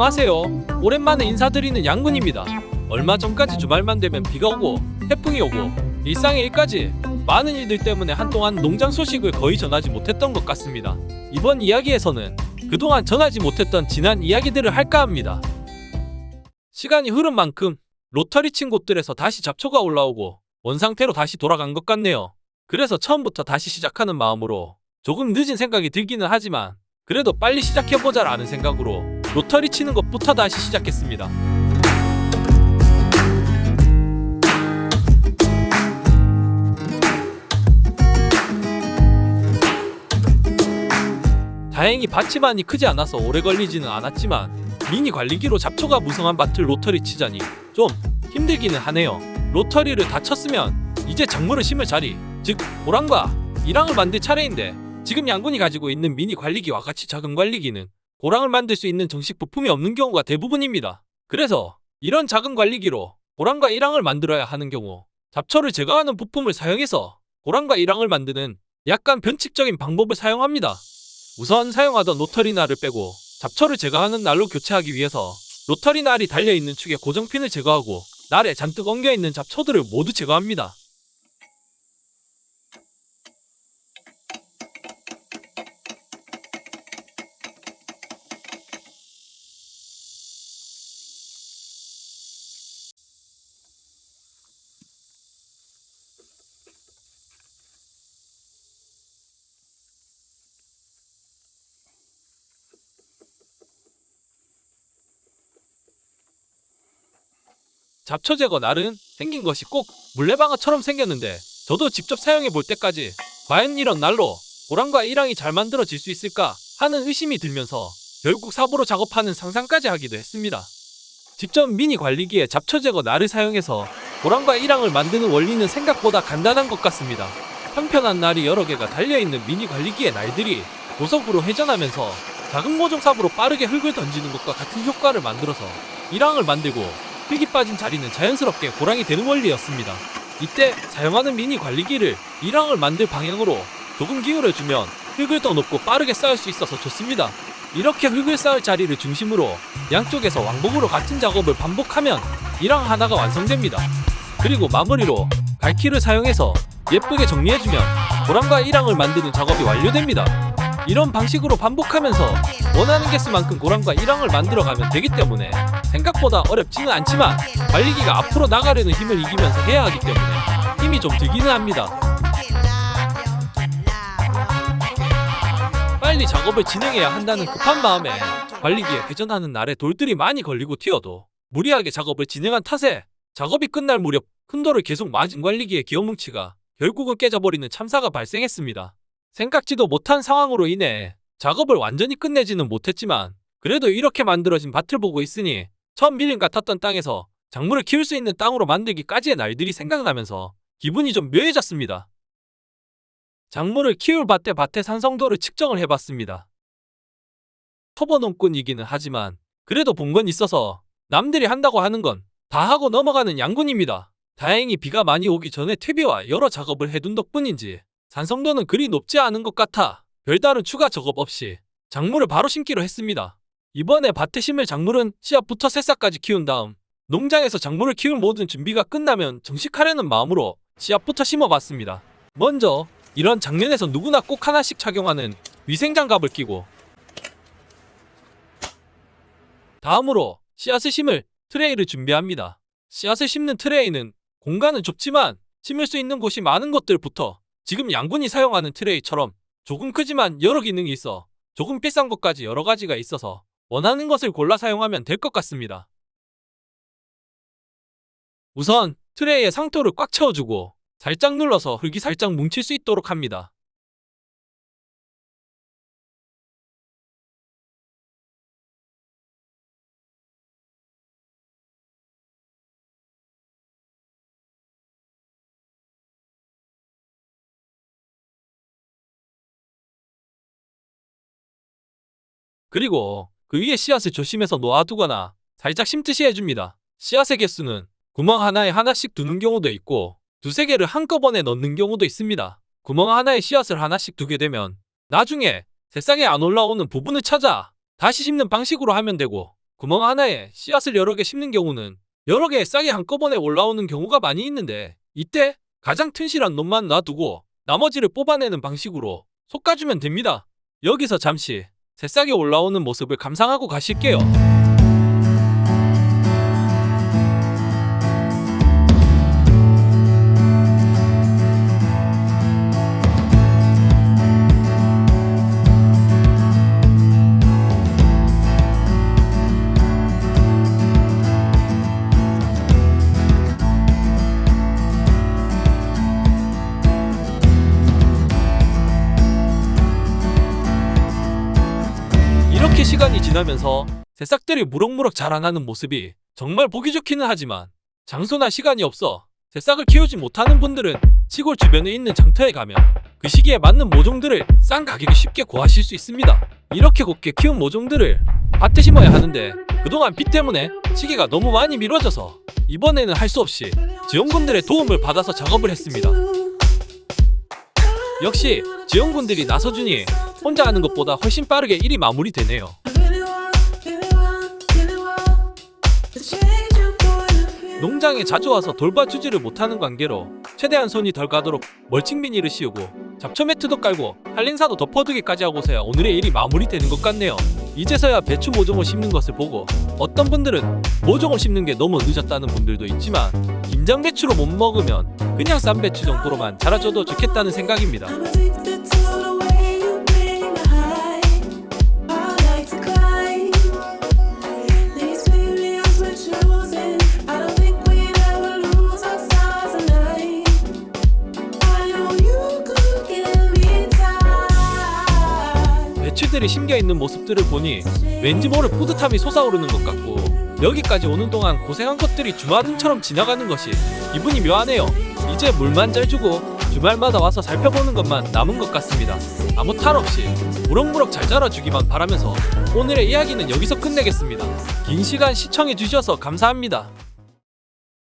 안녕하세요. 오랜만에 인사드리는 양군입니다. 얼마 전까지 주말만 되면 비가 오고 태풍이 오고 일상의 일까지 많은 일들 때문에 한동안 농장 소식을 거의 전하지 못했던 것 같습니다. 이번 이야기에서는 그동안 전하지 못했던 지난 이야기들을 할까 합니다. 시간이 흐른 만큼 로터리 친 곳들에서 다시 잡초가 올라오고 원상태로 다시 돌아간 것 같네요. 그래서 처음부터 다시 시작하는 마음으로 조금 늦은 생각이 들기는 하지만 그래도 빨리 시작해보자라는 생각으로 로터리 치는 것부터 다시 시작했습니다. 다행히 밭이 많이 크지 않아서 오래 걸리지는 않았지만 미니 관리기로 잡초가 무성한 밭을 로터리 치자니 좀 힘들기는 하네요. 로터리를 다 쳤으면 이제 작물을 심을 자리, 즉 고랑과 이랑을 만들 차례인데 지금 양군이 가지고 있는 미니 관리기와 같이 작은 관리기는 고랑을 만들 수 있는 정식 부품이 없는 경우가 대부분입니다. 그래서 이런 작은 관리기로 고랑과 이랑을 만들어야 하는 경우 잡초를 제거하는 부품을 사용해서 고랑과 이랑을 만드는 약간 변칙적인 방법을 사용합니다. 우선 사용하던 로터리 날을 빼고 잡초를 제거하는 날로 교체하기 위해서 로터리 날이 달려있는 축에 고정핀을 제거하고 날에 잔뜩 엉겨있는 잡초들을 모두 제거합니다. 잡초 제거 날은 생긴 것이 꼭 물레방아처럼 생겼는데 저도 직접 사용해 볼 때까지 과연 이런 날로 고랑과 이랑이 잘 만들어질 수 있을까 하는 의심이 들면서 결국 삽으로 작업하는 상상까지 하기도 했습니다. 직접 미니 관리기에 잡초 제거 날을 사용해서 고랑과 이랑을 만드는 원리는 생각보다 간단한 것 같습니다. 평평한 날이 여러 개가 달려있는 미니 관리기의 날들이 고속으로 회전하면서 작은 모종삽으로 빠르게 흙을 던지는 것과 같은 효과를 만들어서 이랑을 만들고 흙이 빠진 자리는 자연스럽게 고랑이 되는 원리였습니다. 이때 사용하는 미니 관리기를 이랑을 만들 방향으로 조금 기울여주면 흙을 더 높고 빠르게 쌓을 수 있어서 좋습니다. 이렇게 흙을 쌓을 자리를 중심으로 양쪽에서 왕복으로 같은 작업을 반복하면 이랑 하나가 완성됩니다. 그리고 마무리로 갈퀴를 사용해서 예쁘게 정리해주면 고랑과 이랑을 만드는 작업이 완료됩니다. 이런 방식으로 반복하면서 원하는 개수만큼 고랑과 이랑을 만들어가면 되기 때문에 생각보다 어렵지는 않지만 관리기가 앞으로 나가려는 힘을 이기면서 해야 하기 때문에 힘이 좀 들기는 합니다. 빨리 작업을 진행해야 한다는 급한 마음에 관리기에 회전하는 날에 돌들이 많이 걸리고 튀어도 무리하게 작업을 진행한 탓에 작업이 끝날 무렵 큰 돌을 계속 맞은 관리기의 기어뭉치가 결국은 깨져버리는 참사가 발생했습니다. 생각지도 못한 상황으로 인해 작업을 완전히 끝내지는 못했지만 그래도 이렇게 만들어진 밭을 보고 있으니 처음 밀림 같았던 땅에서 작물을 키울 수 있는 땅으로 만들기까지의 날들이 생각나면서 기분이 좀 묘해졌습니다. 작물을 키울 밭의 산성도를 측정을 해봤습니다. 초보 농꾼이기는 하지만 그래도 본 건 있어서 남들이 한다고 하는 건 다 하고 넘어가는 양군입니다. 다행히 비가 많이 오기 전에 퇴비와 여러 작업을 해둔 덕분인지 산성도는 그리 높지 않은 것 같아 별다른 추가 작업 없이 작물을 바로 심기로 했습니다. 이번에 밭에 심을 작물은 씨앗부터 새싹까지 키운 다음 농장에서 작물을 키울 모든 준비가 끝나면 정식하려는 마음으로 씨앗부터 심어봤습니다. 먼저 이런 장면에서 누구나 꼭 하나씩 착용하는 위생장갑을 끼고 다음으로 씨앗을 심을 트레이를 준비합니다. 씨앗을 심는 트레이는 공간은 좁지만 심을 수 있는 곳이 많은 것들부터 지금 양군이 사용하는 트레이처럼 조금 크지만 여러 기능이 있어 조금 비싼 것까지 여러 가지가 있어서 원하는 것을 골라 사용하면 될 것 같습니다. 우선 트레이에 상토를 꽉 채워주고 살짝 눌러서 흙이 살짝 뭉칠 수 있도록 합니다. 그리고 그 위에 씨앗을 조심해서 놓아두거나 살짝 심듯이 해줍니다. 씨앗의 개수는 구멍 하나에 하나씩 두는 경우도 있고 두세 개를 한꺼번에 넣는 경우도 있습니다. 구멍 하나에 씨앗을 하나씩 두게 되면 나중에 새싹에 안 올라오는 부분을 찾아 다시 심는 방식으로 하면 되고 구멍 하나에 씨앗을 여러 개 심는 경우는 여러 개의 싹이 한꺼번에 올라오는 경우가 많이 있는데, 이때 가장 튼실한 놈만 놔두고 나머지를 뽑아내는 방식으로 솎아주면 됩니다. 여기서 잠시 새싹이 올라오는 모습을 감상하고 가실게요. 이렇게 시간이 지나면서 새싹들이 무럭무럭 자라나는 모습이 정말 보기 좋기는 하지만, 장소나 시간이 없어 새싹을 키우지 못하는 분들은 시골 주변에 있는 장터에 가면 그 시기에 맞는 모종들을 싼 가격에 쉽게 구하실 수 있습니다. 이렇게 곱게 키운 모종들을 밭에 심어야 하는데, 그동안 비 때문에 시기가 너무 많이 미뤄져서 이번에는 할 수 없이 지원군들의 도움을 받아서 작업을 했습니다. 역시 지원군들이 나서주니 혼자 하는 것보다 훨씬 빠르게 일이 마무리되네요. 농장에 자주 와서 돌봐주지를 못하는 관계로 최대한 손이 덜 가도록 멀칭 비닐을 씌우고 잡초 매트도 깔고 한린사도 덮어두기까지 하고서야 오늘의 일이 마무리되는 것 같네요. 이제서야 배추 모종을 심는 것을 보고 어떤 분들은 모종을 심는 게 너무 늦었다는 분들도 있지만, 김장 배추로 못 먹으면 그냥 쌈 배추 정도로만 자라줘도 좋겠다는 생각입니다. 배추들이 심겨있는 모습들을 보니 왠지 모를 뿌듯함이 솟아오르는 것 같고, 여기까지 오는 동안 고생한 것들이 주마등처럼 지나가는 것이 기분이 묘하네요. 이제 물만 잘 주고 주말마다 와서 살펴보는 것만 남은 것 같습니다. 아무 탈 없이 무럭무럭 잘 자라주기만 바라면서 오늘의 이야기는 여기서 끝내겠습니다. 긴 시간 시청해주셔서 감사합니다.